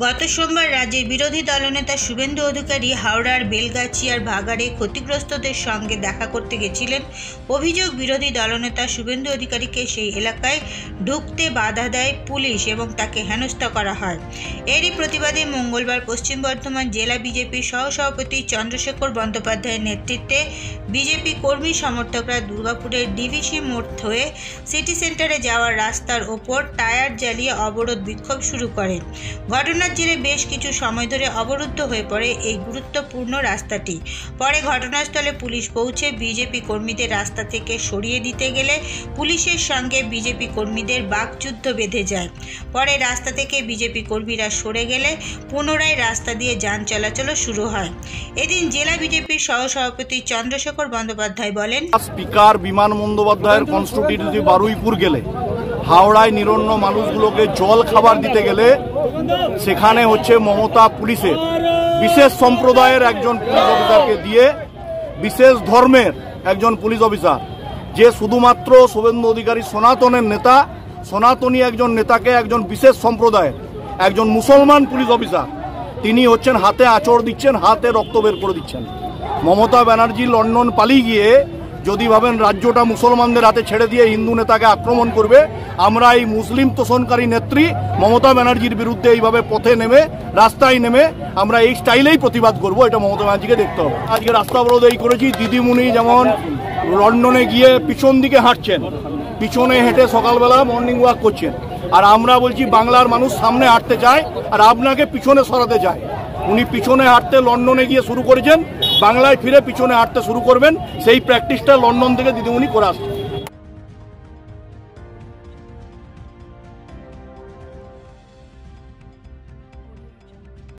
গত সোমবার রাজ্যের বিরোধী দলনেতা শুভেন্দু অধিকারী হাওড়ার বেলগাছিয়ার ভাগাড়ে ক্ষতিগ্রস্তদের সঙ্গে দেখা করতে গেছিলেন। অভিযোগ, বিরোধী দলনেতা শুভেন্দু অধিকারীকে সেই এলাকায় ঢুকতে বাধা দেয় পুলিশ এবং তাকে হেনস্থা করা হয়। এরই প্রতিবাদে মঙ্গলবার পশ্চিম বর্ধমান জেলা বিজেপির সহসভাপতি চন্দ্রশেখর বন্দ্যোপাধ্যায়ের নেতৃত্বে বিজেপি কর্মী সমর্থকরা দুর্গাপুরের ডিভিসি মোড় হয়ে সিটি সেন্টারে যাওয়ার রাস্তার ওপর টায়ার জ্বালিয়ে অবরোধ বিক্ষোভ শুরু করেন। ঘটনার জেরে বেশ কিছু সময় ধরে অবরুদ্ধ হয়ে পড়ে এই গুরুত্বপূর্ণ রাস্তাটি। পরে ঘটনাস্থলে পুলিশ পৌঁছে বিজেপি কর্মীদের রাস্তা থেকে সরিয়ে দিতে গেলে পুলিশের সঙ্গে বিজেপি কর্মীদের বাকযুদ্ধ বেঁধে যায়। পরে রাস্তা থেকে বিজেপি কর্মীরা সরে গেলে পুনরায় রাস্তা দিয়ে যান চলাচল শুরু হয়। এদিন জেলা বিজেপির সহসভাপতি চন্দ্রশেখর বন্দ্যোপাধ্যায় বলেন, স্পিকার বিমান বন্দ্যোপাধ্যায়ের কনস্টিটিউয়েন্সি বারুইপুর গেলে হাওড়ায় নিরন্ন মানুষগুলোকে জল খাবার দিতে গেলে সেখানে হচ্ছে মমতা পুলিশের বিশেষ সম্প্রদায়ের একজন পুলিশ অফিসারকে দিয়ে, বিশেষ ধর্মের একজন পুলিশ অফিসার যে শুধুমাত্র শুভেন্দু অধিকারী সনাতনের নেতা, সনাতনী একজন নেতাকে একজন বিশেষ সম্প্রদায়ের একজন মুসলমান পুলিশ অফিসার তিনি হচ্ছেন হাতে আঁচড় দিচ্ছেন, হাতে রক্ত বের করে দিচ্ছেন। মমতা ব্যানার্জি লন্ডন পালিয়ে গিয়ে যদি ভাবেন রাজ্যটা মুসলমানদের হাতে ছেড়ে দিয়ে হিন্দু নেতাকে আক্রমণ করবে, আমরা এই মুসলিম তোষণকারী নেত্রী মমতা ব্যানার্জির বিরুদ্ধে এইভাবে পথে নেমে রাস্তায় নেমে আমরা এই স্টাইলেই প্রতিবাদ করব। এটা মমতা ব্যানার্জিকে দেখতে হবে। আজকে রাস্তা অবরোধ এই করেছি, দিদিমণি যেমন লন্ডনে গিয়ে পিছন দিকে হাঁটছেন, পিছনে হেঁটে সকালবেলা মর্নিং ওয়াক করছেন, আর আমরা বলছি বাংলার মানুষ সামনে হাঁটতে চায় আর আপনাকে পিছনে সরাতে চায়। উনি পিছনে হাঁটতে লন্ডনে গিয়ে শুরু করেছেন, বাংলায় ফিরে পিছনে হাঁটতে শুরু করবেন। সেই প্র্যাকটিসটা লন্ডন থেকে দিদিমণি করে আসছে।